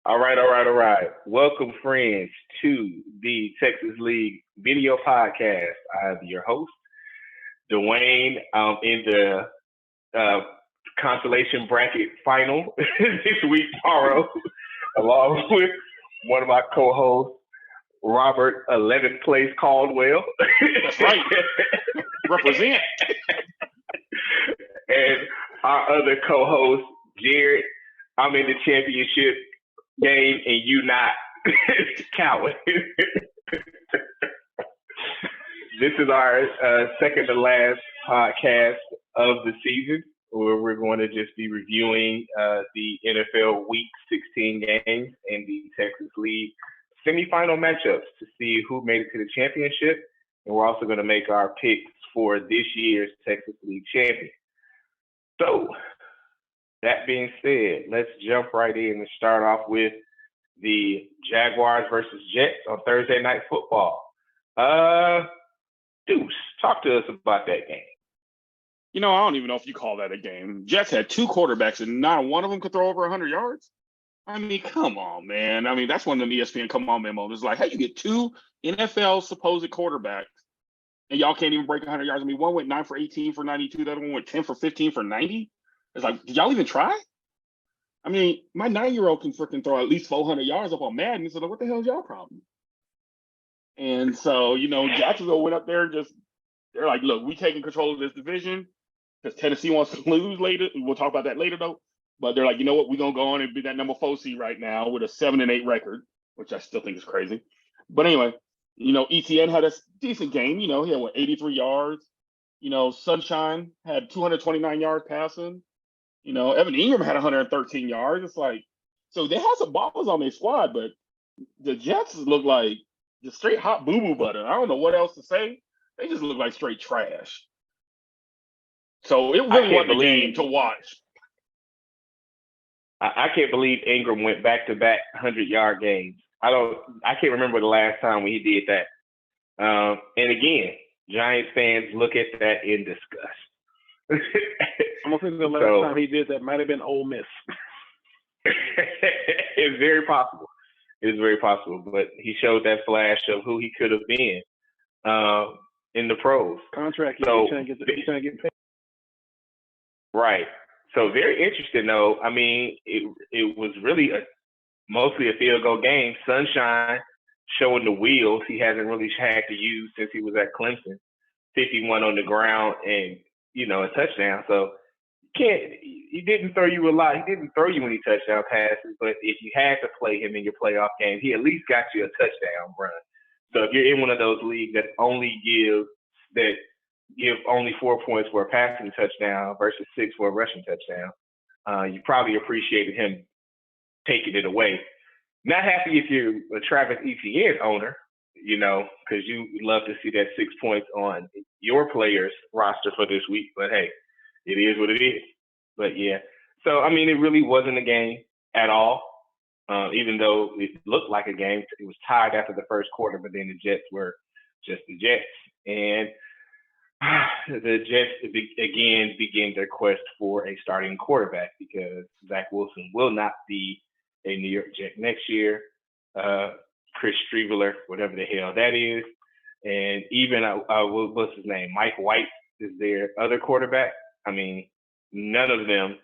All right. Welcome, friends, to the Texas League video podcast. I'm your host, Dwayne. I'm in the uh, consolation bracket final this week, tomorrow, along with one of my co-hosts, Robert 11th Place Caldwell. That's right. Represent. And our other co-host, Jared. I'm in the championship game and you not. Coward. This is our second to last podcast of the season, where we're going to just be reviewing the NFL Week 16 games and the Texas League semifinal matchups to see who made it to the championship. And we're also going to make our picks for this year's Texas League champion. So, that being said, let's jump right in and start off with the Jaguars versus Jets on Thursday Night Football. Deuce, talk to us about that game. I don't even know if you call that a game. Jets had two quarterbacks, and not one of them could throw over 100 yards. I mean, come on, man. I mean, that's one of them ESPN come on memos. It's like, hey, you get two NFL supposed quarterbacks, and y'all can't even break 100 yards. I mean, one went 9 for 18 for 92. The other one went 10 for 15 for 90. It's like, did y'all even try? I mean, my 9-year-old can freaking throw at least 400 yards up on Madden. So what the hell is y'all problem? And so, Jacksonville went up there and they're like, look, we taking control of this division because Tennessee wants to lose later. We'll talk about that later, though. But they're like, you know what? We're going to go on and be that number 4 seed right now with a 7-8 record, which I still think is crazy. But anyway, ETN had a decent game. He had, 83 yards. Sunshine had 229 yards passing. Evan Ingram had 113 yards. It's like, so they had some balls on their squad, but the Jets look like just straight hot boo-boo butter. I don't know what else to say. They just look like straight trash. So it really wasn't a game to watch. I can't believe Ingram went back-to-back 100-yard games. I can't remember the last time when he did that. And again, Giants fans look at that in disgust. I'm gonna think the last time he did that might have been Ole Miss. It's very possible. It's very possible, but he showed that flash of who he could have been in the pros. Contract, he's trying to get paid. Right. So very interesting, though. I mean, it was really mostly a field goal game. Sunshine showing the wheels he hasn't really had to use since he was at Clemson. 51 on the ground and a touchdown. So he didn't throw you a lot. He didn't throw you any touchdown passes, but if you had to play him in your playoff game, he at least got you a touchdown run. So if you're in one of those leagues that give only 4 points for a passing touchdown versus 6 for a rushing touchdown, you probably appreciated him taking it away. Not happy if you're a Travis Etienne owner, because you love to see that 6 points on your players' roster for this week. But hey, it is what it is. But yeah, so I mean, it really wasn't a game at all. Even though it looked like a game, it was tied after the first quarter. But then the Jets were just the Jets, and the Jets again begin their quest for a starting quarterback because Zach Wilson will not be a New York Jet next year. Chris Streveler, whatever the hell that is. And even, what's his name? Mike White is their other quarterback. I mean, none of them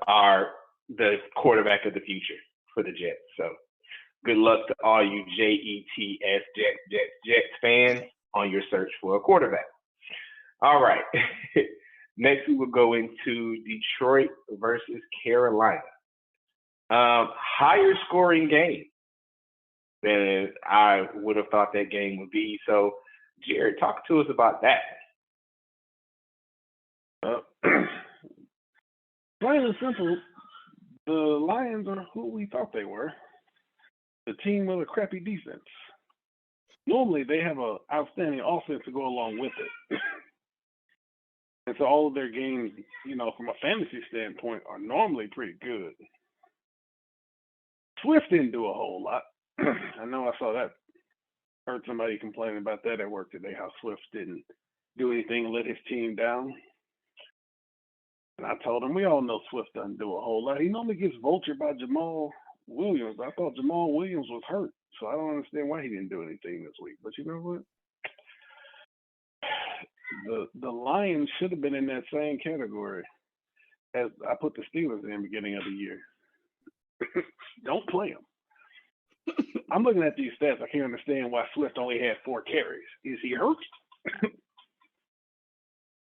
are the quarterback of the future for the Jets. So good luck to all you Jets fans on your search for a quarterback. All right. Next, we will go into Detroit versus Carolina. Higher scoring game than I would have thought that game would be. So, Jared, talk to us about that. Plain and simple, the Lions are who we thought they were. The team with a crappy defense. Normally, they have an outstanding offense to go along with it. And so all of their games, from a fantasy standpoint, are normally pretty good. Swift didn't do a whole lot. I know I saw that. Heard somebody complaining about that at work today, how Swift didn't do anything and let his team down. And I told him, we all know Swift doesn't do a whole lot. He normally gets vultured by Jamal Williams. I thought Jamal Williams was hurt, so I don't understand why he didn't do anything this week. But you know what? The Lions should have been in that same category as I put the Steelers in the beginning of the year. Don't play them. I'm looking at these stats. I can't understand why Swift only had 4 carries. Is he hurt?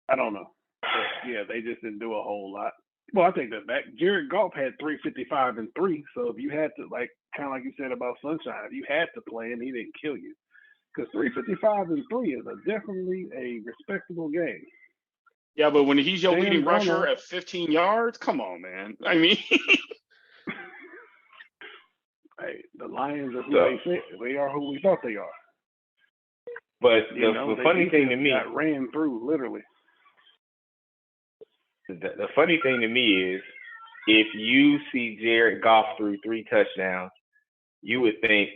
I don't know. But yeah, they just didn't do a whole lot. Well, I think that Jared Goff had 355 and 3. So if you had to, kind of like you said about Sunshine, if you had to play him, he didn't kill you. Because 355 and 3 is definitely a respectable game. Yeah, but when he's your leading rusher at 15 yards, come on, man. I mean, hey, the Lions are who they say. They are who we thought they are. But the funny thing to me, got ran through literally. The funny thing to me is, if you see Jared Goff through 3 touchdowns, you would think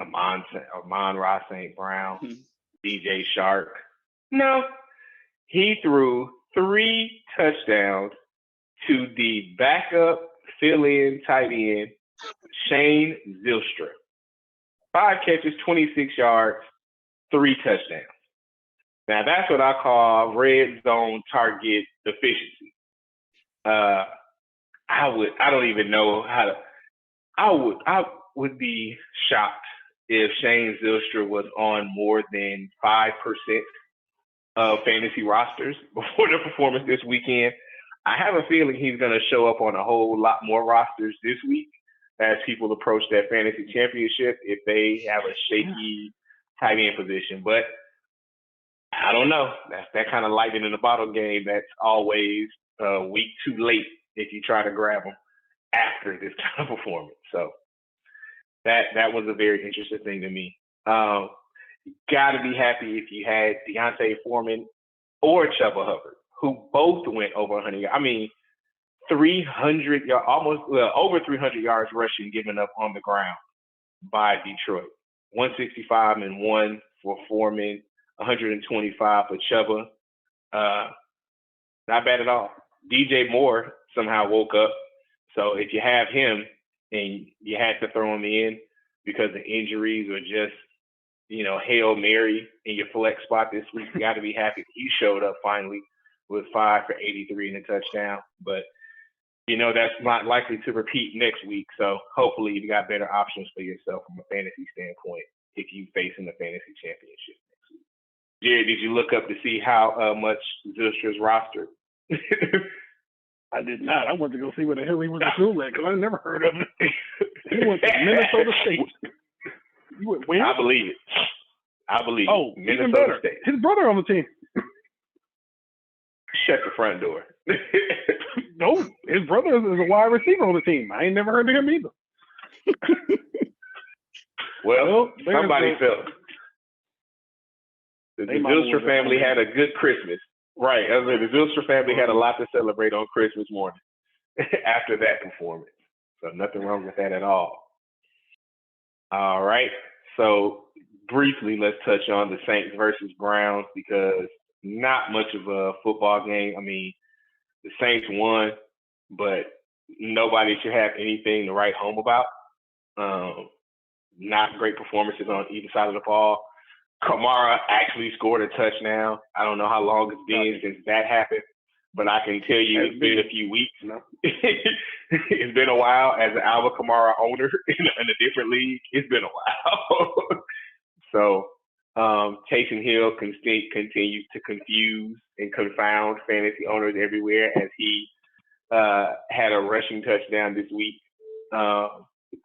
Amon-Ra St. Brown, DJ Shark. No, he threw 3 touchdowns to the backup fill-in tight end, Shane Zylstra. 5 catches, 26 yards, 3 touchdowns. Now that's what I call red zone target efficiency. I don't even know how to. I would be shocked if Shane Zylstra was on more than 5% of fantasy rosters before the performance this weekend. I have a feeling he's going to show up on a whole lot more rosters this week as people approach that fantasy championship if they have a shaky tight end position. But I don't know. That's that kind of lightning in the bottle game that's always a week too late if you try to grab them after this kind of performance. So that was a very interesting thing to me. Got to be happy if you had Deontay Foreman or Chuba Hubbard, who both went over 100. I mean, 300 yards, over 300 yards rushing given up on the ground by Detroit. 165 and 1 for Foreman, 125 for Chuba. Not bad at all. DJ Moore somehow woke up. So if you have him and you had to throw him in because the injuries or just, Hail Mary in your flex spot this week, you got to be happy he showed up finally with 5 for 83 and a touchdown. But, that's not likely to repeat next week. So hopefully you've got better options for yourself from a fantasy standpoint if you face in the fantasy championship next week. Jared, did you look up to see how much Zylstra's rostered? I did not. I wanted to go see what the hell he was at school at because I never heard of it. He went to Minnesota State. You went where? I believe it. Oh, Minnesota even better. State. His brother on the team. Shut the front door. No, his brother is a wide receiver on the team. I ain't never heard of him either. Well, somebody felt. The Zylstra family had a good Christmas. Right. The Zylstra family had a lot to celebrate on Christmas morning after that performance. So nothing wrong with that at all. All right. So briefly, let's touch on the Saints versus Browns because not much of a football game. I mean, the Saints won, but nobody should have anything to write home about. Not great performances on either side of the ball. Kamara actually scored a touchdown. I don't know how long it's been since that happened, but I can tell you it's been a few weeks. No. It's been a while as an Alvin Kamara owner in a different league. It's been a while. So Taysom Hill continues to confuse and confound fantasy owners everywhere as he had a rushing touchdown this week,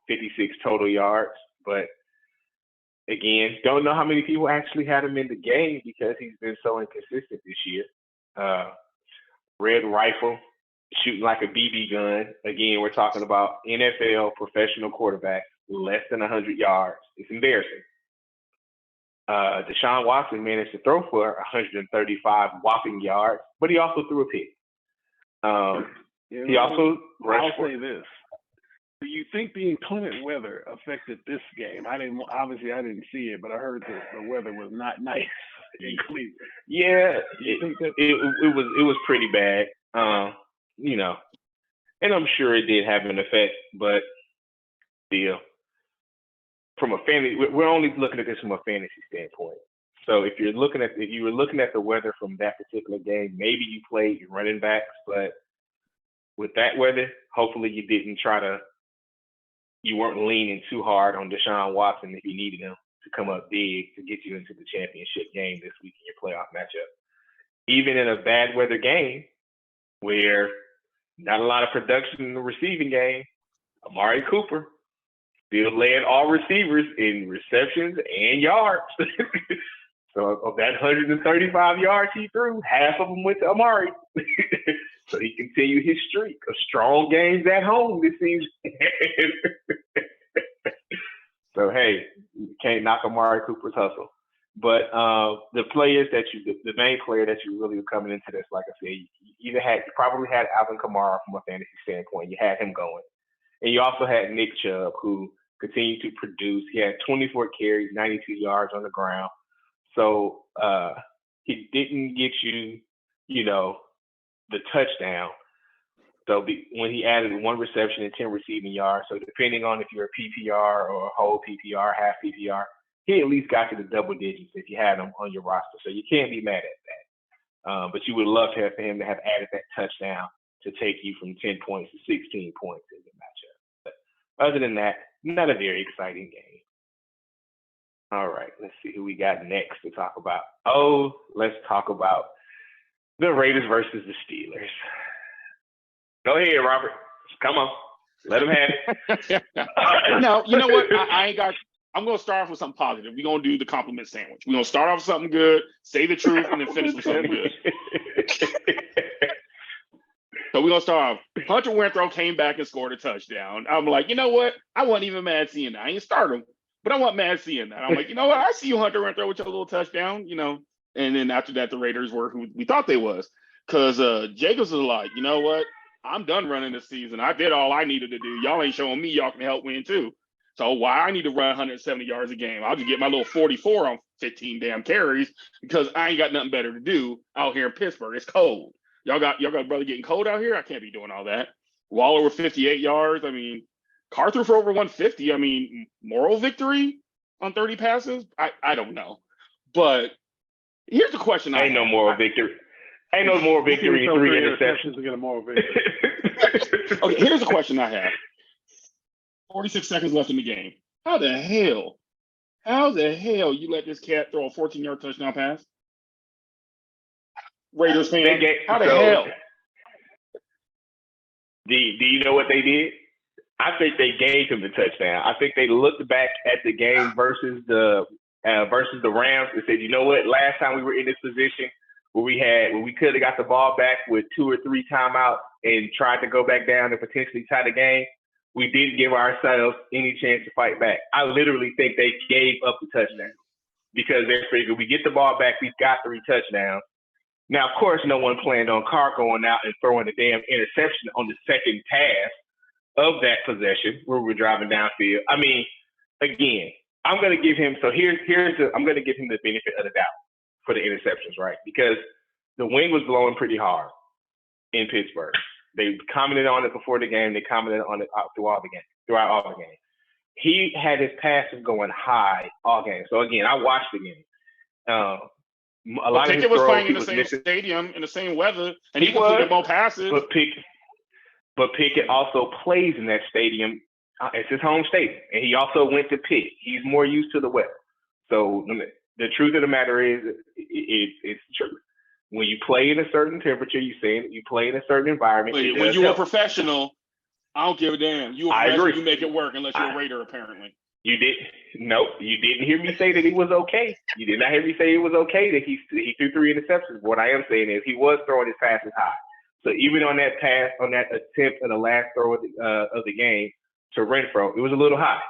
56 total yards. But again, don't know how many people actually had him in the game because he's been so inconsistent this year. Red rifle, shooting like a BB gun. Again, we're talking about NFL professional quarterback, less than 100 yards. It's embarrassing. Deshaun Watson managed to throw for 135 whopping yards, but he also threw a pick. He also rushed. I'll say this. Do you think the inclement weather affected this game? I didn't see it, but I heard that the weather was not nice in Cleveland. Yeah, it was pretty bad. And I'm sure it did have an effect, but deal. From a fantasy, we're only looking at this from a fantasy standpoint. So if you were looking at the weather from that particular game, maybe you played your running backs, but with that weather, hopefully you weren't leaning too hard on Deshaun Watson if you needed him to come up big to get you into the championship game this week in your playoff matchup. Even in a bad weather game where not a lot of production in the receiving game, Amari Cooper still led all receivers in receptions and yards. So of that 135 yards he threw, half of them went to Amari. So he continued his streak of strong games at home this season. So, hey, you can't knock Amari Cooper's hustle. But the main player that you really were coming into this, like I said, you probably had Alvin Kamara from a fantasy standpoint. You had him going. And you also had Nick Chubb, who continued to produce. He had 24 carries, 92 yards on the ground. So he didn't get you, the touchdown. So when he added 1 reception and 10 receiving yards, so depending on if you're a PPR or a whole PPR, half PPR, he at least got to the double digits if you had him on your roster. So you can't be mad at that. But you would love for him to have added that touchdown to take you from 10 points to 16 points in the matchup. But other than that, not a very exciting game. All right, let's see who we got next to talk about. Let's talk about the Raiders versus the Steelers. Go ahead, Robert. Come on. Let him have it. No, you know what? I'm going to start off with something positive. We're going to do the compliment sandwich. We're going to start off with something good, say the truth, and then finish with something good. So we're going to start off. Hunter Renfrow came back and scored a touchdown. I'm like, you know what? I wasn't even mad seeing that. I ain't start him, but I wasn't mad seeing that. I'm like, you know what? I see you, Hunter Renfrow, with your little touchdown, And then after that, the Raiders were who we thought they was. Because Jacobs was like, you know what? I'm done running this season. I did all I needed to do. Y'all ain't showing me y'all can help win too. So why I need to run 170 yards a game? I'll just get my little 44 on 15 damn carries because I ain't got nothing better to do out here in Pittsburgh. It's cold. Y'all got brother getting cold out here? I can't be doing all that. Waller with 58 yards. I mean, Carr threw for over 150. I mean, moral victory on 30 passes? I don't know. But here's the question. Ain't no moral victory. Ain't no moral victory in 3 interceptions to get a moral victory. Okay, here's a question I have. 46 seconds left in the game. How the hell you let this cat throw a 14-yard touchdown pass? Raiders fan, how the hell? Do you know what they did? I think they gave him the touchdown. I think they looked back at the game versus the Rams and said, you know what? Last time we were in this position where we could have got the ball back with 2 or 3 timeouts and tried to go back down and potentially tie the game, we didn't give ourselves any chance to fight back. I literally think they gave up the touchdown because they figured we get the ball back, we've got 3 touchdowns. Now, of course, no one planned on Carr going out and throwing a damn interception on the second pass of that possession where we're driving downfield. I mean, again, I'm going to give him – so I'm going to give him the benefit of the doubt for the interceptions, right? Because the wind was blowing pretty hard in Pittsburgh. They commented on it before the game. They commented on it throughout all the game. He had his passes going high all game. So, again, I watched the game. A lot of Pickett was playing in the same stadium, in the same weather, and he completed more passes. But Pickett also plays in that stadium. It's his home stadium, and he also went to Pitt. He's more used to the weather. So the truth of the matter is, it's true. When you play in a certain temperature, you play in a certain environment. When you're a professional, I don't give a damn. You make it work unless you're a Raider, apparently. You didn't hear me say that it was okay. You did not hear me say it was okay that he threw 3 interceptions. What I am saying is he was throwing his passes high. So even on that pass, on that attempt at the last throw of the game to Renfrow, it was a little high.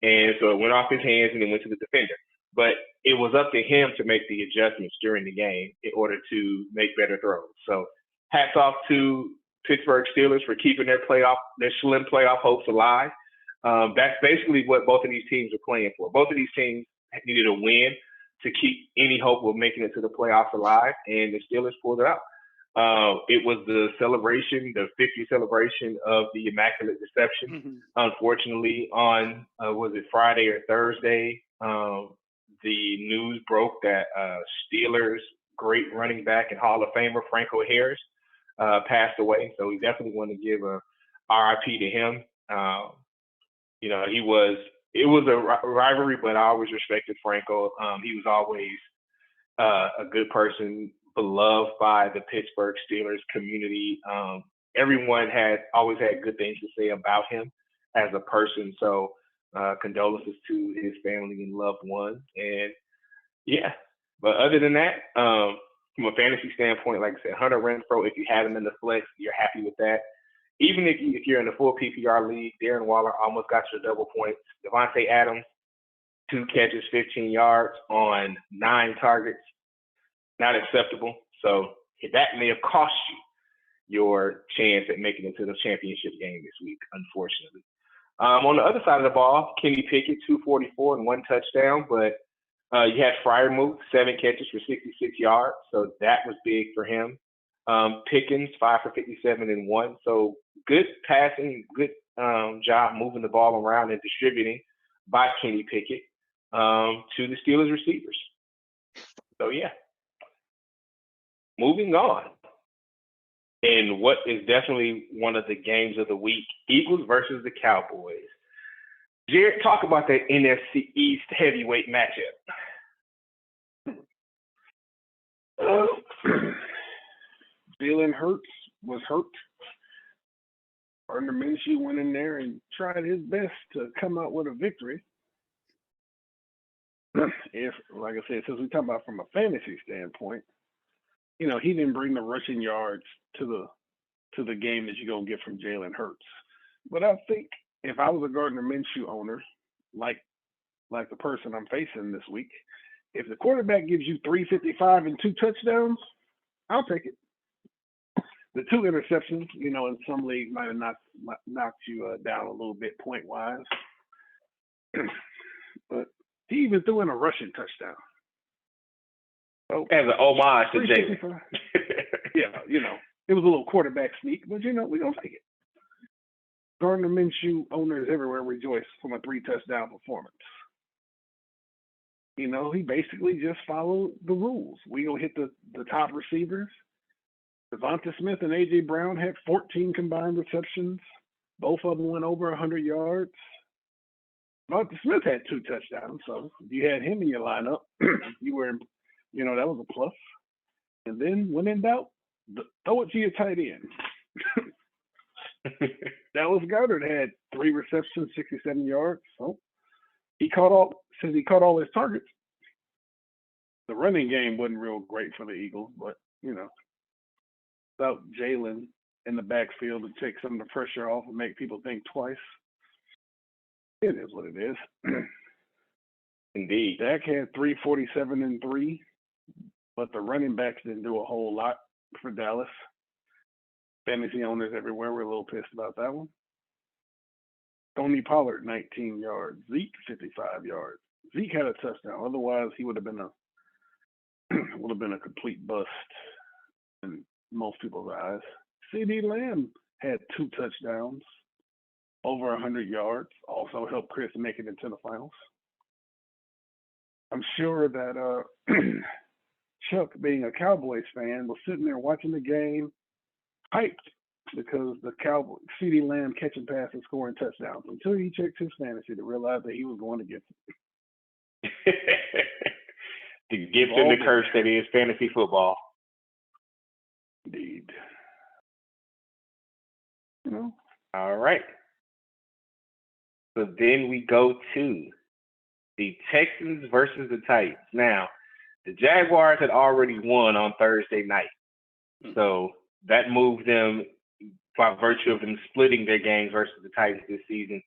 And so it went off his hands and it went to the defender. But it was up to him to make the adjustments during the game in order to make better throws. So hats off to Pittsburgh Steelers for keeping their slim playoff hopes alive. That's basically what both of these teams are playing for. Both of these teams needed a win to keep any hope of making it to the playoffs alive, and the Steelers pulled it out. It was the celebration, the 50th celebration of the Immaculate Reception. Mhm. Unfortunately, on was it Friday or Thursday? The news broke that Steelers' great running back and Hall of Famer Franco Harris passed away. So we definitely want to give a RIP to him. It was a rivalry, but I always respected Franco. He was always a good person, beloved by the Pittsburgh Steelers community. Everyone had always had good things to say about him as a person. So condolences to his family and loved ones. And yeah, but other than that, from a fantasy standpoint, like I said, Hunter Renfrow, if you have him in the flex, you're happy with that. Even if you're in a full PPR league, Darren Waller almost got your double points. Devontae Adams, 2 catches, 15 yards on 9 targets. Not acceptable. So that may have cost you your chance at making it to the championship game this week, unfortunately. On the other side of the ball, Kenny Pickett, 244 and 1 touchdown, but you had Freiermuth, 7 catches for 66 yards, so that was big for him. Pickens, 5 for 57 and 1, so good passing, good job moving the ball around and distributing by Kenny Pickett to the Steelers receivers. So yeah. Moving on. And what is definitely one of the games of the week, Eagles versus the Cowboys. Jared, talk about that NFC East heavyweight matchup. Jalen Hurts was hurt. Gardner Minshew went in there and tried his best to come out with a victory. If, like I said, since we're talking about from a fantasy standpoint, he didn't bring the rushing yards to the game that you're gonna get from Jalen Hurts. But I think if I was a Gardner Minshew owner, like the person I'm facing this week, if the quarterback gives you 355 and 2 touchdowns, I'll take it. The 2 interceptions, in some leagues might have knocked you down a little bit point wise, but he even threw in a rushing touchdown. So, as an homage to Jalen. Yeah, it was a little quarterback sneak, but we're gonna take it. Gardner Minshew owners everywhere rejoice from a 3 touchdown performance. He basically just followed the rules. We gonna hit the top receivers. Devonta Smith and A.J. Brown had 14 combined receptions. Both of them went over 100 yards. Devonta Smith had 2 touchdowns, so if you had him in your lineup, you were, that was a plus. And then when in doubt, throw it to your tight end. Dallas Goedert had 3 receptions, 67 yards. So he caught all his targets. The running game wasn't real great for the Eagles, but without Jalen in the backfield to take some of the pressure off and make people think twice, it is what it is. Indeed. Dak had 347 and 3, but the running backs didn't do a whole lot for Dallas. Fantasy owners everywhere were a little pissed about that one. Tony Pollard, 19 yards. Zeke, 55 yards. Zeke had a touchdown. Otherwise, he would have been a complete bust in most people's eyes. CD Lamb had 2 touchdowns, over 100 yards. Also helped Chris make it into the finals. I'm sure that Chuck, being a Cowboys fan, was sitting there watching the game, hyped because the Cowboys, CD Lamb catching passes, scoring touchdowns, until he checked his fantasy to realize that he was going against it. The gift and the curse that is fantasy football. Indeed. All right. So then we go to the Texans versus the Titans. Now, the Jaguars had already won on Thursday night. So that moved them, by virtue of them splitting their games versus the Titans this season.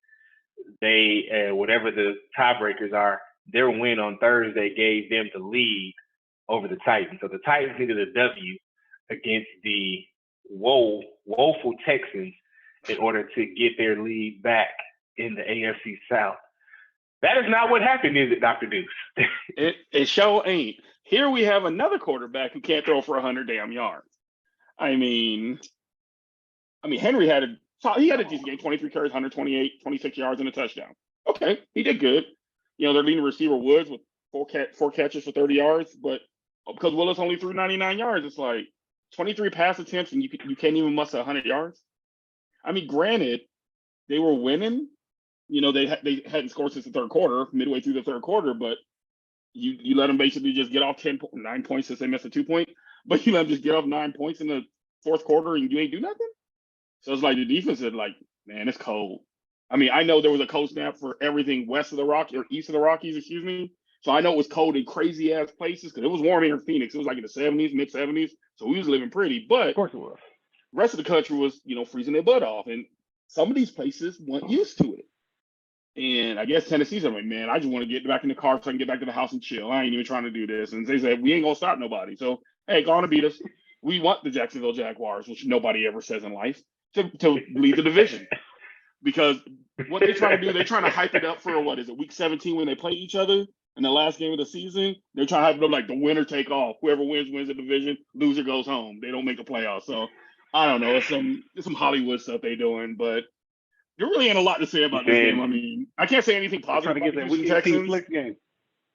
They, whatever the tiebreakers are, their win on Thursday gave them the lead over the Titans. So the Titans needed a W against the woeful Texans in order to get their lead back in the AFC South. That is not what happened, is it, Dr. Deuce? It sure ain't. Here we have another quarterback who can't throw for 100 damn yards. I mean, Henry had a decent game, 23 carries, 128, 26 yards, and a touchdown. Okay, he did good. Their leading receiver Woods with four catches for 30 yards, but because Willis only threw 99 yards, it's like 23 pass attempts and you can't even muster 100 yards. I mean, granted, they were winning. They hadn't scored since the third quarter, midway through the third quarter, but you let them basically just get off 9 points since they missed a 2-point, but you let them just get off 9 points in the fourth quarter and you ain't do nothing. So it's like the defense is like, man, it's cold. I mean, I know there was a cold snap for everything west of the Rockies or east of the Rockies, excuse me. So I know it was cold in crazy ass places because it was warm here in Phoenix. It was like in the 70s, mid 70s. So we was living pretty, but of course it was. The rest of the country was, freezing their butt off. And some of these places weren't used to it. And I guess Tennessee's like, man, I just want to get back in the car so I can get back to the house and chill. I ain't even trying to do this. And they said, we ain't going to stop nobody. So, hey, go on and beat us. We want the Jacksonville Jaguars, which nobody ever says in life, to lead the division. Because what they're trying to do, they're trying to hype it up for, week 17 when they play each other in the last game of the season. They're trying to hype it up like the winner take all. Whoever wins the division. Loser goes home. They don't make the playoffs. So, I don't know. It's some Hollywood stuff they're doing, but there really ain't a lot to say about this game. I mean, I can't say anything positive about the Houston Texans. Game.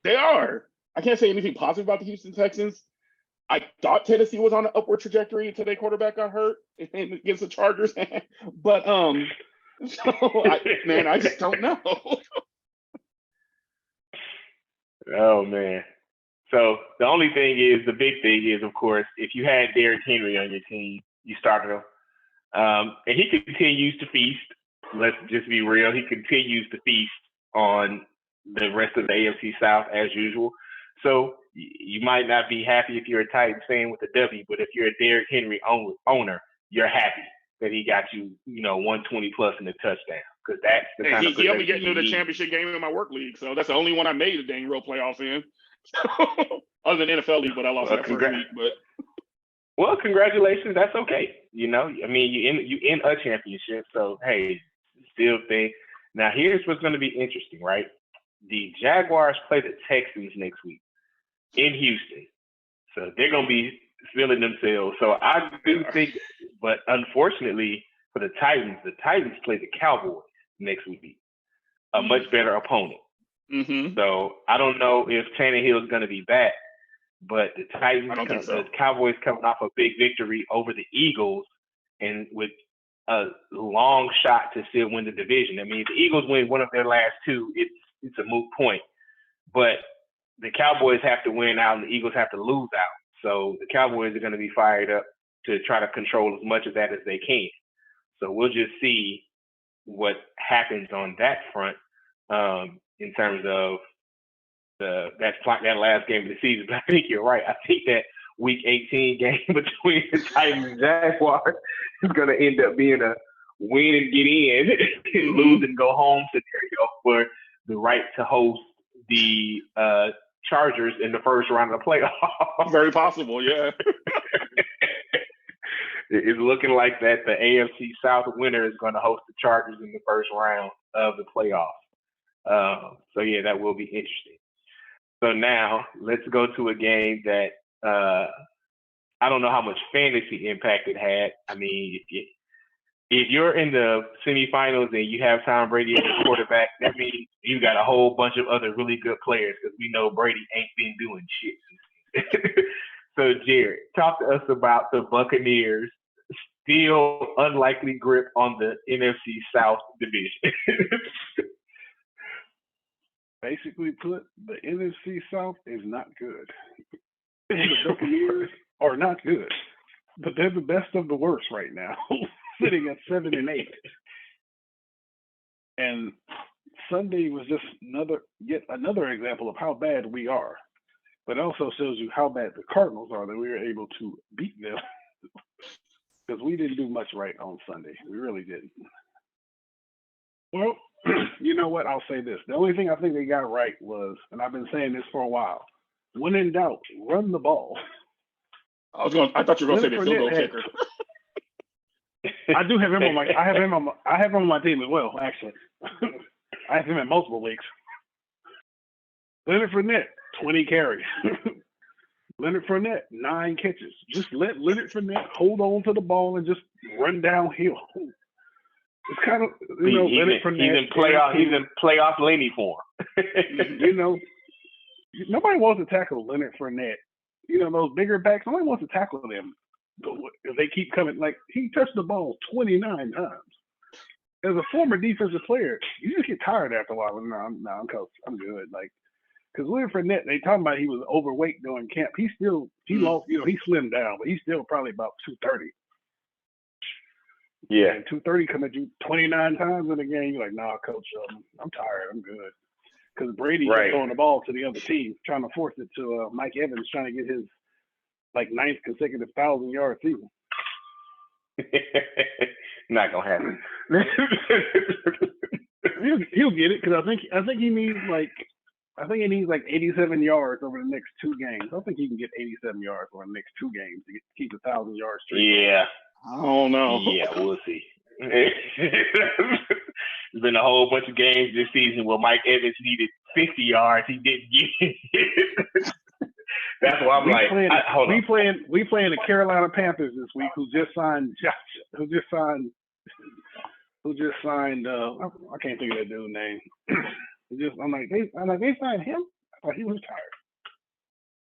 They are. I can't say anything positive about the Houston Texans. I thought Tennessee was on an upward trajectory until their quarterback got hurt against the Chargers. But I just don't know. Oh man. So the big thing is, of course, if you had Derrick Henry on your team, you started him, and he continues to feast. Let's just be real. He continues to feast on the rest of the AFC South as usual. So you might not be happy if you're a Titans fan with a W, but if you're a Derrick Henry owner, you're happy that he got you, 120 plus in the touchdown. Because that's the kind of he helped me get into the championship game in my work league. So that's the only one I made a dang real playoffs in. Other than NFL league, but I lost that first week. But well, congratulations. That's okay. I mean, you in a championship. So, hey, still think. Now, here's what's going to be interesting, right? The Jaguars play the Texans next week in Houston. So they're going to be feeling themselves. So I do think, but unfortunately for the Titans play the Cowboys next week, a much better opponent. Mm-hmm. So I don't know if Tannehill is going to be back, but the the Cowboys coming off a big victory over the Eagles and with a long shot to still win the division. I mean, if the Eagles win one of their last two, it's a moot point. But the Cowboys have to win out and the Eagles have to lose out. So the Cowboys are going to be fired up to try to control as much of that as they can. So we'll just see what happens on that front in terms of that last game of the season. But I think you're right. I think that Week 18 game between the Titans and Jaguars is going to end up being a win and get in, and lose and go home scenario for the right to host the Chargers in the first round of the playoffs. Very possible, yeah. It's looking like that the AFC South winner is going to host the Chargers in the first round of the playoffs. So, yeah, that will be interesting. So now let's go to a game that I don't know how much fantasy impact it had. I mean, if you're in the semifinals and you have Tom Brady as a quarterback, that means you got a whole bunch of other really good players because we know Brady ain't been doing shit. So, Jared, talk to us about the Bucaneers' still unlikely grip on the NFC South division. Basically put, the NFC South is not good. The Buccaneers are not good, but they're the best of the worst right now, sitting at 7-8. And Sunday was just yet another example of how bad we are. But it also shows you how bad the Cardinals are that we were able to beat them. Because we didn't do much right on Sunday. We really didn't. Well, you know what? I'll say this. The only thing I think they got right was, and I've been saying this for a while, when in doubt, run the ball. I thought you were going to say the field goal kicker. I do have him on my. I have him on my team as well. Actually, I have him in multiple leagues. Leonard Fournette, 20 carries. Leonard Fournette, 9 catches. Just let Leonard Fournette hold on to the ball and just run downhill. It's kind of, Leonard Fournette. He's in playoff Lenny form. Nobody wants to tackle Leonard Fournette. Those bigger backs, nobody wants to tackle them. If they keep coming, like, he touched the ball 29 times. As a former defensive player, you just get tired after a while. No, I'm coach. I'm good. Like, because Leonard Fournette, they talking about he was overweight during camp. He lost, he slimmed down, but he's still probably about 230. Yeah. And 230 come at you 29 times in a game. You're like, nah, coach, I'm tired. I'm good. Because Brady kept throwing the ball to the other team, trying to force it to Mike Evans, trying to get his, 9th consecutive 1,000-yard season. Not gonna happen. He'll get it, because I think he needs 87 yards over the next 2 games. I think he can get 87 yards over the next 2 games to keep the 1,000-yard streak. Yeah. I don't know. Yeah, we'll see. There's been a whole bunch of games this season where Mike Evans needed 50 yards. He didn't get it. That's why I'm we playing the Carolina Panthers this week, who just signed I can't think of that dude's name. They signed him? I thought he was tired.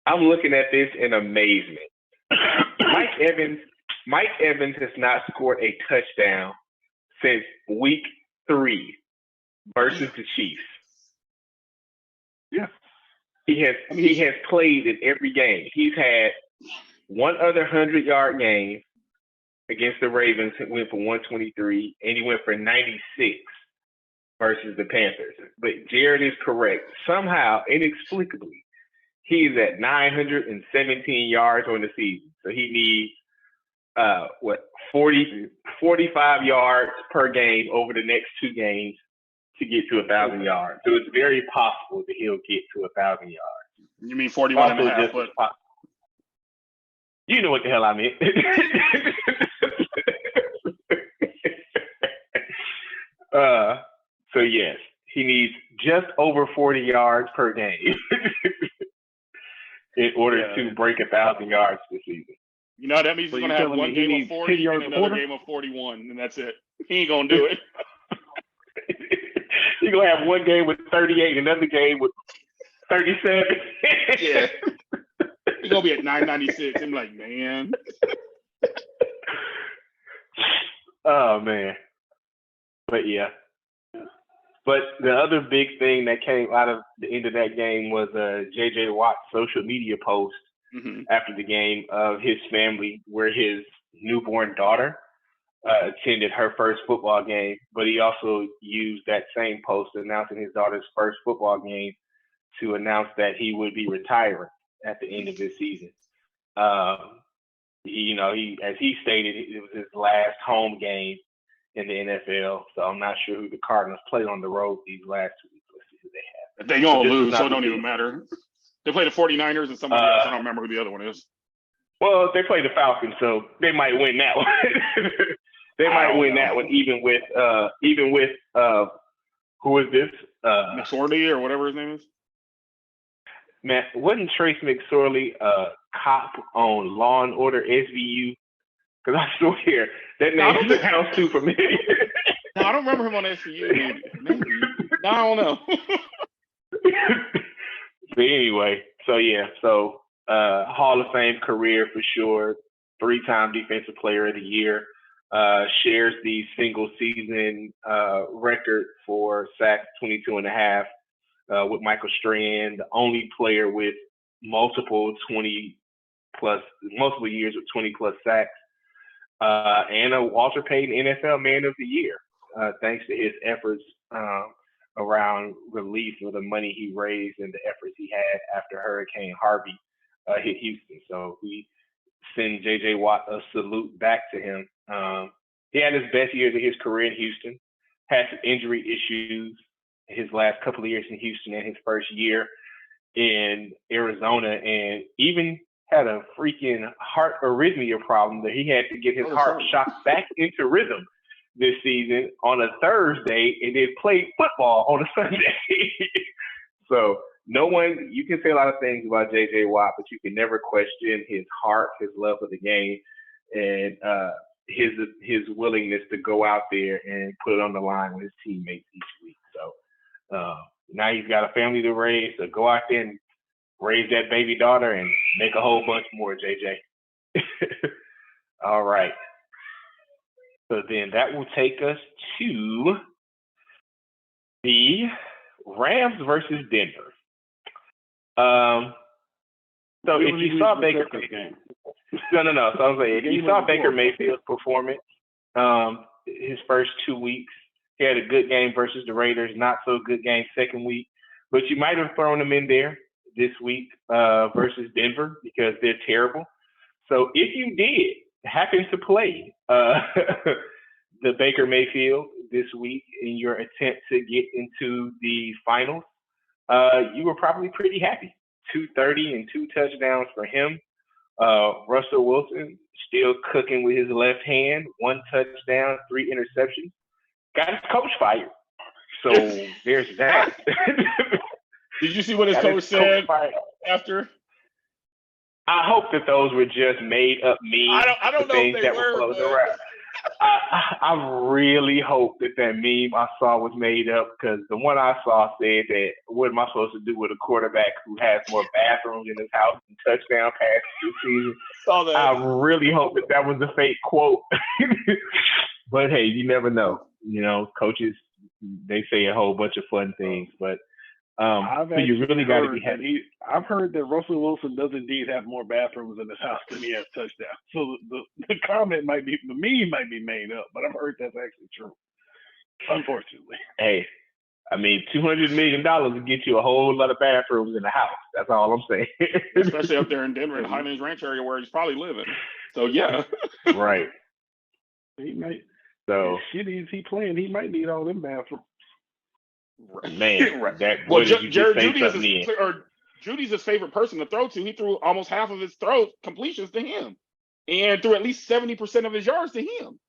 I'm looking at this in amazement. Mike Evans has not scored a touchdown since week 3 versus the Chiefs. Yeah. He has played in every game. He's had one other 100-yard game against the Ravens. He went for 123, and he went for 96 versus the Panthers. But Jared is correct. Somehow, inexplicably, he is at 917 yards on the season. So he needs 45 yards per game over the next 2 games to get to 1,000 yards. So it's very possible that he'll get to 1,000 yards. You mean 41 and a half, but you know what the hell I meant. So yes, he needs just over 40 yards per game in order to break 1,000 yards this season. That means he's going to have one game of 40 and another game of 41, and that's it. He ain't going to do it. You're going to have one game with 38, another game with 37. Yeah. He's going to be at 996. I'm like, man. Oh, man. But, yeah. But the other big thing that came out of the end of that game was J.J. Watt's social media post after the game of his family, where his newborn daughter attended her first football game, but he also used that same post announcing his daughter's first football game to announce that he would be retiring at the end of this season. He, as he stated, it was his last home game in the NFL, so I'm not sure who the Cardinals played on the road these last 2 weeks. Let's see who they have. They're going to lose, so it don't even matter. They play the 49ers and somebody else. I don't remember who the other one is. Well, they play the Falcons, so they might win that one. They might win that one, even with who is this? McSorley or whatever his name is. Man, wasn't Trace McSorley a cop on Law and Order SVU? Because I swear that name sounds too familiar. No, I don't remember him on SVU. Maybe. No, I don't know. But anyway, so Hall of Fame career for sure. 3-time Defensive Player of the Year. Shares the single season record for sacks, 22 and a half, with Michael Strahan, the only player with multiple years with 20 plus sacks, and a Walter Payton NFL Man of the Year, thanks to his efforts around relief of the money he raised and the efforts he had after Hurricane Harvey hit Houston. So we send J.J. Watt a salute back to him. He had his best years of his career in Houston, had some injury issues his last couple of years in Houston and his first year in Arizona, and even had a freaking heart arrhythmia problem that he had to get his heart shocked back into rhythm this season on a Thursday and then played football on a Sunday. So no one, you can say a lot of things about J.J. Watt, but you can never question his heart, his love of the game, and his willingness to go out there and put it on the line with his teammates each week. So now he's got a family to raise, so go out there and raise that baby daughter and make a whole bunch more, JJ. All right. So then that will take us to the Rams versus Denver. So if you saw Baker game, no. So I was like, if you saw Baker Mayfield's performance, his first 2 weeks, he had a good game versus the Raiders, not so good game second week, but you might have thrown him in there this week versus Denver because they're terrible. So if you did happen to play the Baker Mayfield this week in your attempt to get into the finals, you were probably pretty happy. 230 and 2 touchdowns for him. Russell Wilson still cooking with his left hand, 1 touchdown, 3 interceptions. Got his coach fired. So there's that. Did you see what his coach said after? I hope that those were just made up memes. I don't know if they were. I really hope that meme I saw was made up, because the one I saw said that what am I supposed to do with a quarterback who has more bathrooms in his house and touchdown passes this season? Saw that. I really hope that was a fake quote. But hey, you never know. You know, coaches, they say a whole bunch of fun things, but so you really got to be happy. I've heard that Russell Wilson does indeed have more bathrooms in his house than he has touchdowns. So the comment might be, the meme might be made up, but I've heard that's actually true. Unfortunately. Hey, I mean, $200 million will get you a whole lot of bathrooms in the house. That's all I'm saying. Especially up there in Denver, in Highlands Ranch area where he's probably living. So yeah. Right. He might. So as shitty as he playing, he might need all them bathrooms. Man, right. Judy's his favorite person to throw to. He threw almost half of his completions to him, and threw at least 70% of his yards to him.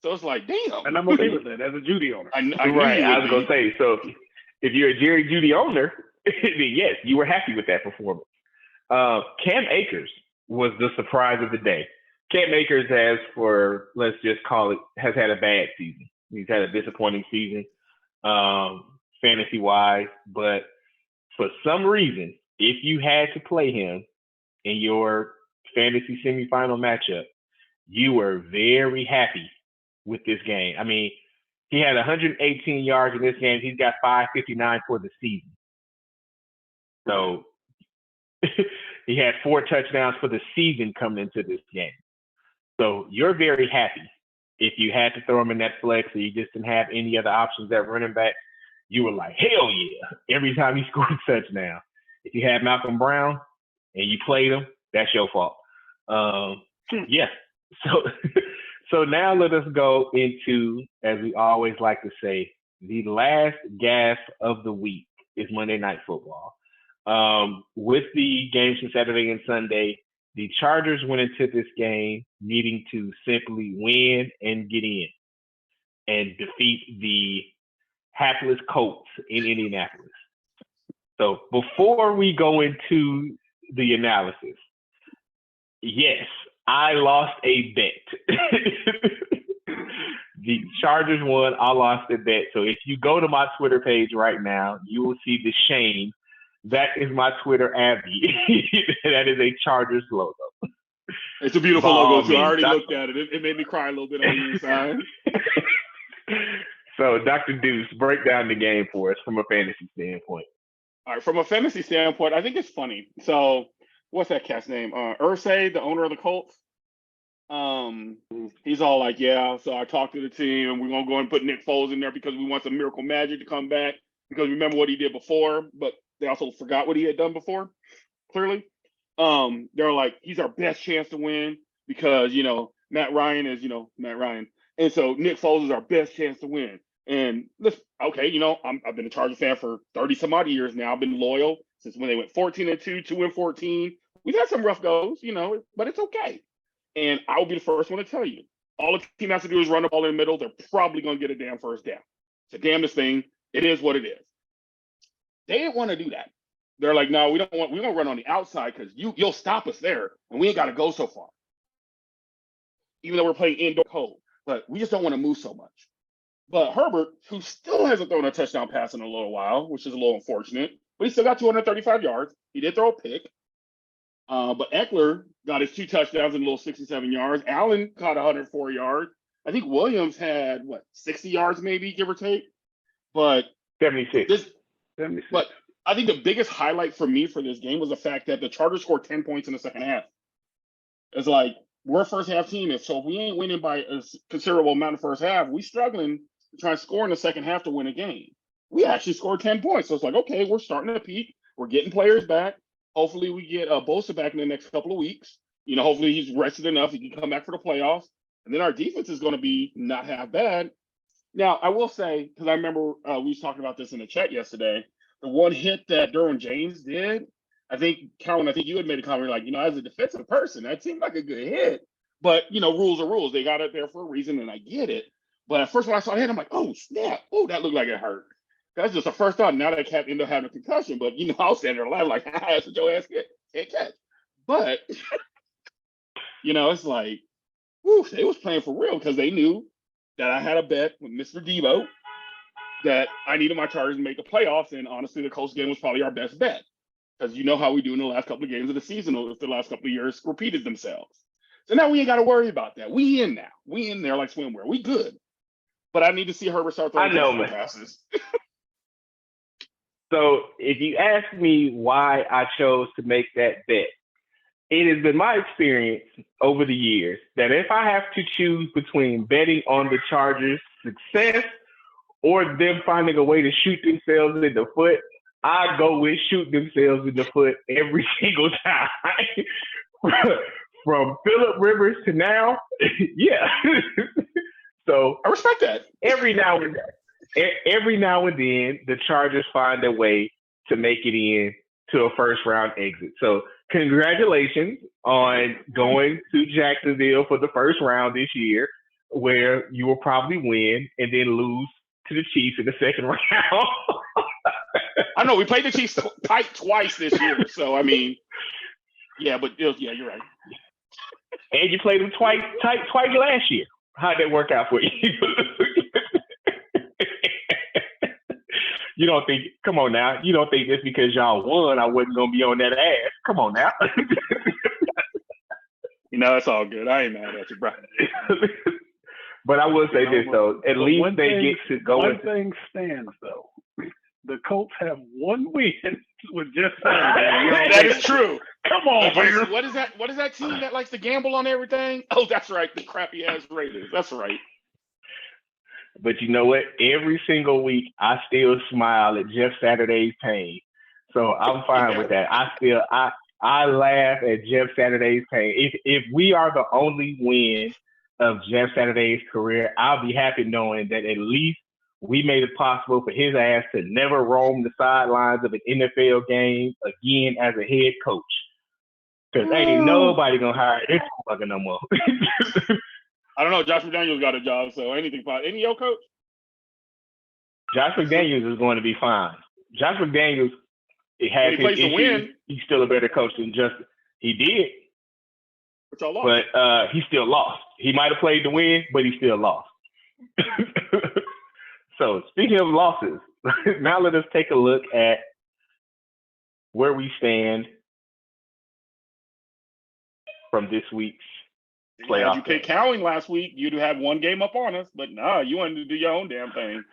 So it's like, damn. And I'm okay with that as a Judy owner. I was gonna say, so if you're a Jerry Judy owner, then yes, you were happy with that performance. Cam Akers was the surprise of the day. Cam Akers let's just call it, has had a bad season. He's had a disappointing season. Fantasy-wise, but for some reason, if you had to play him in your fantasy semifinal matchup, you were very happy with this game. I mean, he had 118 yards in this game. He's got 559 for the season. So he had 4 touchdowns for the season coming into this game. So you're very happy. If you had to throw him in that flex or you just didn't have any other options at running back, you were like, hell yeah, every time he scored a touchdown. If you had Malcolm Brown and you played him, that's your fault. Yeah. So now let us go into, as we always like to say, the last gasp of the week is Monday Night Football. With the games from Saturday and Sunday, the Chargers went into this game needing to simply win and get in and defeat the hapless Colts in Indianapolis. So before we go into the analysis, yes, I lost a bet. The Chargers won. I lost a bet. So if you go to my Twitter page right now, you will see the shame. That is my Twitter Abby. That is a Chargers logo. It's a beautiful logo, too. I already looked at it. It made me cry a little bit on the inside. So, Dr. Deuce, break down the game for us from a fantasy standpoint. All right, from a fantasy standpoint, I think it's funny. So, what's that cat's name? Irsay, the owner of the Colts. He's all like, yeah, so I talked to the team, and we're going to go and put Nick Foles in there because we want some miracle magic to come back. Because remember what he did before, but they also forgot what he had done before, clearly. They're like, he's our best chance to win because, Matt Ryan is, Matt Ryan. And so Nick Foles is our best chance to win. And I've been a Charger fan for 30 some odd years now. I've been loyal since when they went 14-2, 2-14. We've had some rough goes, but it's okay. And I will be the first one to tell you, all the team has to do is run the ball in the middle. They're probably going to get a damn first down. It's a damnedest thing. It is what it is. They didn't want to do that. They're like, no, we don't run on the outside because you'll stop us there, and we ain't got to go so far. Even though we're playing indoor cold, but we just don't want to move so much. But Herbert, who still hasn't thrown a touchdown pass in a little while, which is a little unfortunate, but he still got 235 yards. He did throw a pick. But Eckler got his 2 touchdowns in a little 67 yards. Allen caught 104 yards. I think Williams had, 60 yards maybe, give or take. But 76. 76. But I think the biggest highlight for me for this game was the fact that the Chargers scored 10 points in the second half. It's like, we're a first half team. So if we ain't winning by a considerable amount of first half, we struggling to try and score in the second half to win a game. We actually scored 10 points. So it's like, okay, we're starting to peak. We're getting players back. Hopefully we get Bosa back in the next couple of weeks. Hopefully he's rested enough. He can come back for the playoffs. And then our defense is going to be not half bad. Now, I will say, because I remember we was talking about this in the chat yesterday, the one hit that Derwin James did, I think, Calvin, you had made a comment like, as a defensive person, that seemed like a good hit. But, rules are rules. They got it there for a reason, and I get it. But at first when I saw the hit, I'm like, oh, snap. Oh, that looked like it hurt. That's just the first thought. Now that Cap ended up having a concussion. But, I was standing there laughing like, that's what your ass can't catch. But, it's like, whew, they was playing for real because they knew that I had a bet with Mr. Debo that I needed my Chargers to make the playoffs. And honestly, the Colts game was probably our best bet. Because you know how we do in the last couple of games of the season, or if the last couple of years repeated themselves. So now we ain't got to worry about that. We in now. We in there like swimwear. We good. But I need to see Herbert start throwing passes. So if you ask me why I chose to make that bet, it has been my experience over the years that if I have to choose between betting on the Chargers' success or them finding a way to shoot themselves in the foot, I go with shoot themselves in the foot every single time. From Phillip Rivers to now, yeah. So I respect that. Every now and then, the Chargers find a way to make it in to a first round exit. So congratulations on going to Jacksonville for the first round this year, where you will probably win and then lose to the Chiefs in the second round. I know we played the Chiefs tight twice this year, so I mean, yeah, but you're right. And you played them tight twice last year. How'd that work out for you? You don't think? Come on now. You don't think just because y'all won, I wasn't gonna be on that ass? Come on now. It's all good. I ain't mad at you, bro. But I will say this though: at least they get to go. One thing stands though. The Colts have one win with just Saturday. That is true. Come on, man. What is that? What is that team that likes to gamble on everything? Oh, that's right. The crappy ass Raiders. That's right. But you know what? Every single week, I still smile at Jeff Saturday's pain. So I'm fine with that. I laugh at Jeff Saturday's pain. If we are the only win of Jeff Saturday's career, I'll be happy knowing that at least we made it possible for his ass to never roam the sidelines of an NFL game again as a head coach. Because ain't nobody going to hire this fucker no more. I don't know. Josh McDaniels got a job, so anything fine. Any your coach? Josh McDaniels is going to be fine. Josh McDaniels has his issues. Win. He's still a better coach than Justin. He did. But y'all lost. But he still lost. He might have played to win, but he still lost. So speaking of losses, now let us take a look at where we stand from this week's playoff. You picked Cowling last week, you'd have had one game up on us, but nah, you wanted to do your own damn thing.